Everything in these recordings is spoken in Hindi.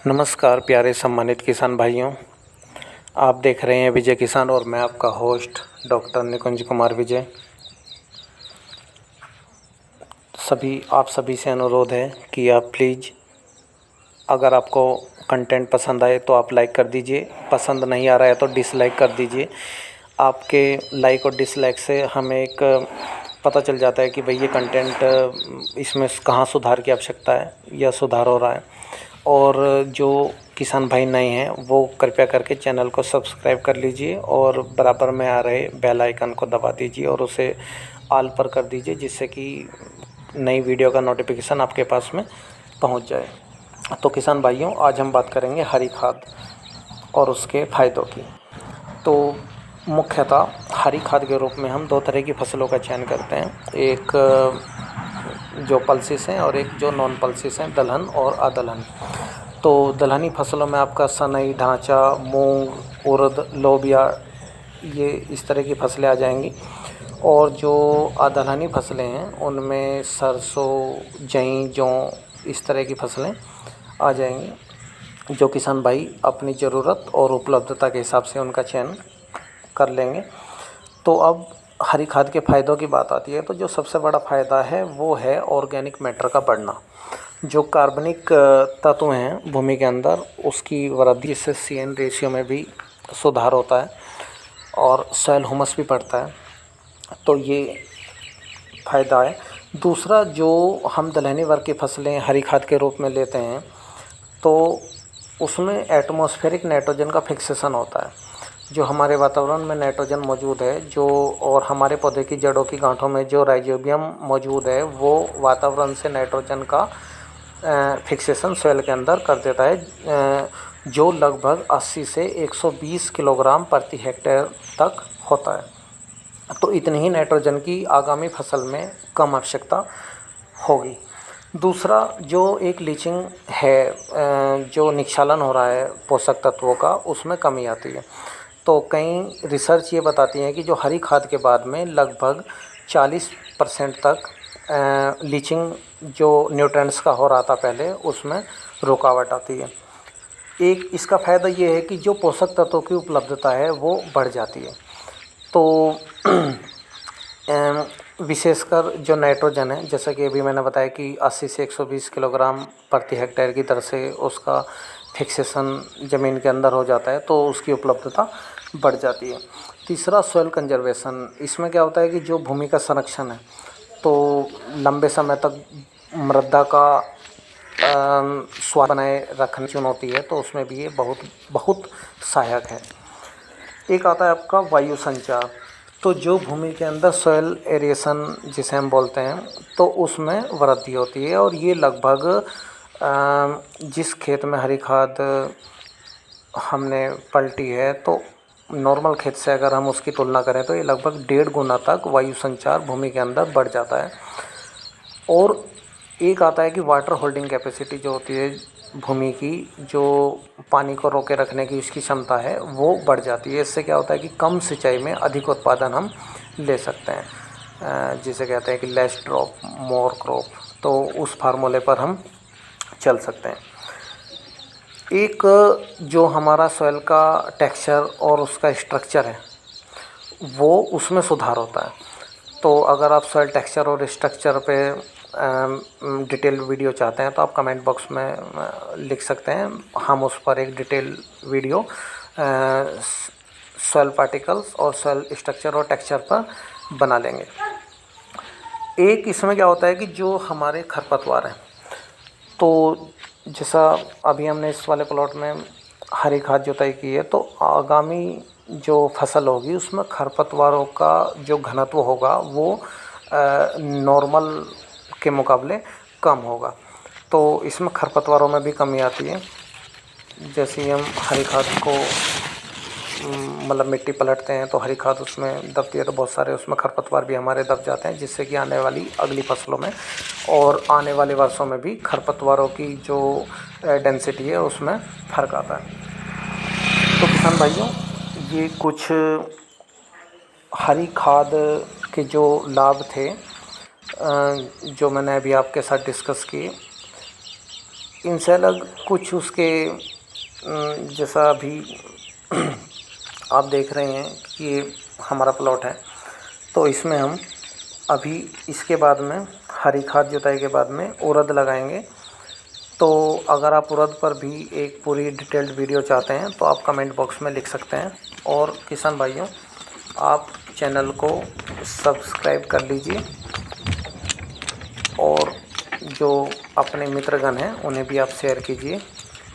नमस्कार प्यारे सम्मानित किसान भाइयों, आप देख रहे हैं विजय किसान और मैं आपका होस्ट डॉक्टर निकुंज कुमार विजय। आप सभी से अनुरोध है कि आप प्लीज़ अगर आपको कंटेंट पसंद आए तो आप लाइक कर दीजिए, पसंद नहीं आ रहा है तो डिसलाइक कर दीजिए। आपके लाइक और डिसलाइक से हमें एक पता चल जाता है कि भाई ये कंटेंट इसमें कहाँ सुधार की आवश्यकता है या सुधार हो रहा है। और जो किसान भाई नए हैं वो कृपया करके चैनल को सब्सक्राइब कर लीजिए और बराबर में आ रहे बेल आइकन को दबा दीजिए और उसे ऑल पर कर दीजिए, जिससे कि नई वीडियो का नोटिफिकेशन आपके पास में पहुंच जाए। तो किसान भाइयों, आज हम बात करेंगे हरी खाद और उसके फ़ायदों की। तो मुख्यतः हरी खाद के रूप में हम दो तरह की फसलों का चयन करते हैं, एक जो पल्सिस हैं और एक जो नॉन पल्सिस हैं, दलहन और अदलहन। तो दलहनी फसलों में आपका सनई, ढांचा, मूंग, उड़द, लोबिया, ये इस तरह की फसलें आ जाएंगी। और जो अदलहनी फसलें हैं उनमें सरसों, जई, जौ, इस तरह की फसलें आ जाएंगी, जो किसान भाई अपनी ज़रूरत और उपलब्धता के हिसाब से उनका चयन कर लेंगे। तो अब हरी खाद के फ़ायदों की बात आती है, तो जो सबसे बड़ा फ़ायदा है वो है ऑर्गेनिक मैटर का बढ़ना। जो कार्बनिक तत्व हैं भूमि के अंदर, उसकी वृद्धि से CN रेशियो में भी सुधार होता है और सॉइल ह्यूमस भी बढ़ता है। तो ये फ़ायदा है। दूसरा, जो हम दलहनी वर्ग की फसलें हरी खाद के रूप में लेते हैं तो उसमें एटमॉस्फेरिक नाइट्रोजन का फिक्सेशन होता है। जो हमारे वातावरण में नाइट्रोजन मौजूद है और हमारे पौधे की जड़ों की गांठों में जो राइजोबियम मौजूद है, वो वातावरण से नाइट्रोजन का फिक्सेशन सॉइल के अंदर कर देता है, जो लगभग 80 से 120 किलोग्राम प्रति हेक्टेयर तक होता है। तो इतनी ही नाइट्रोजन की आगामी फसल में कम आवश्यकता होगी। दूसरा, जो एक लीचिंग है, जो निक्षालन हो रहा है पोषक तत्वों का, उसमें कमी आती है। तो कई रिसर्च ये बताती हैं कि जो हरी खाद के बाद में लगभग 40% तक लीचिंग जो न्यूट्रिएंट्स का हो रहा था पहले, उसमें रुकावट आती है। एक इसका फ़ायदा ये है कि जो पोषक तत्वों की उपलब्धता है वो बढ़ जाती है। तो विशेषकर जो नाइट्रोजन है, जैसा कि अभी मैंने बताया कि 80 से 120 किलोग्राम प्रति हेक्टेयर की दर से उसका फिक्सेशन ज़मीन के अंदर हो जाता है, तो उसकी उपलब्धता बढ़ जाती है। तीसरा, सॉइल कंजर्वेशन। इसमें क्या होता है कि जो भूमि का संरक्षण है, तो लंबे समय तक मृदा का स्वास्थ्य बनाए रखने की चुनौती है, तो उसमें भी ये बहुत बहुत सहायक है। एक आता है आपका वायु संचार। तो जो भूमि के अंदर सॉइल एरेशन जिसे हम बोलते हैं, तो उसमें वृद्धि होती है। और ये लगभग जिस खेत में हरी खाद हमने पलटी है, तो नॉर्मल खेत से अगर हम उसकी तुलना करें तो ये लगभग 1.5 गुना तक वायु संचार भूमि के अंदर बढ़ जाता है। और एक आता है कि वाटर होल्डिंग कैपेसिटी जो होती है भूमि की, जो पानी को रोके रखने की उसकी क्षमता है, वो बढ़ जाती है। इससे क्या होता है कि कम सिंचाई में अधिक उत्पादन हम ले सकते हैं, जिसे कहते हैं कि लेस ड्रॉप मोर क्रॉप। तो उस फार्मूले पर हम चल सकते हैं। एक, जो हमारा सॉइल का टेक्सचर और उसका स्ट्रक्चर है, वो उसमें सुधार होता है। तो अगर आप सॉइल टेक्सचर और स्ट्रक्चर पे डिटेल वीडियो चाहते हैं तो आप कमेंट बॉक्स में लिख सकते हैं, हम उस पर एक डिटेल वीडियो सॉइल पार्टिकल्स और सॉइल स्ट्रक्चर और टेक्सचर पर बना लेंगे। एक इसमें क्या होता है कि जो हमारे खरपतवार हैं, तो जैसा अभी हमने इस वाले प्लॉट में हरी खाद जुताई की है, तो आगामी जो फसल होगी उसमें खरपतवारों का जो घनत्व होगा वो नॉर्मल के मुकाबले कम होगा। तो इसमें खरपतवारों में भी कमी आती है। जैसे ही हम हरी खाद को मतलब मिट्टी पलटते हैं तो हरी खाद उसमें दबती है, तो बहुत सारे उसमें खरपतवार भी हमारे दब जाते हैं, जिससे कि आने वाली अगली फसलों में और आने वाले वर्षों में भी खरपतवारों की जो डेंसिटी है उसमें फ़र्क आता है। तो किसान भाइयों, ये कुछ हरी खाद के जो लाभ थे जो मैंने अभी आपके साथ डिस्कस किए। इनसे अलग कुछ उसके जैसा अभी आप देख रहे हैं कि ये हमारा प्लॉट है, तो इसमें हम अभी इसके बाद में हरी खाद जुताई के बाद में उड़द लगाएंगे। तो अगर आप उड़द पर भी एक पूरी डिटेल्ड वीडियो चाहते हैं तो आप कमेंट बॉक्स में लिख सकते हैं। और किसान भाइयों, आप चैनल को सब्सक्राइब कर लीजिए और जो अपने मित्रगण हैं उन्हें भी आप शेयर कीजिए,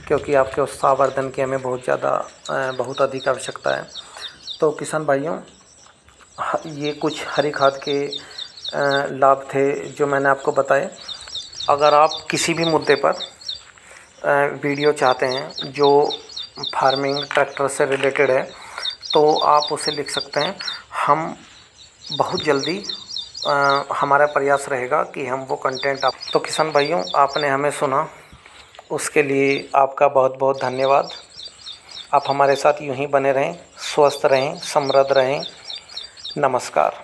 क्योंकि आपके उत्साहवर्धन की हमें बहुत अधिक आवश्यकता है। तो किसान भाइयों, ये कुछ हरी खाद के लाभ थे जो मैंने आपको बताए। अगर आप किसी भी मुद्दे पर वीडियो चाहते हैं जो फार्मिंग ट्रैक्टर से रिलेटेड है तो आप उसे लिख सकते हैं। हम बहुत जल्दी हमारा प्रयास रहेगा कि हम वो कंटेंट आप। तो किसान भाइयों, आपने हमें सुना, उसके लिए आपका बहुत बहुत धन्यवाद। आप हमारे साथ यूं ही बने रहें, स्वस्थ रहें, समृद्ध रहें। नमस्कार।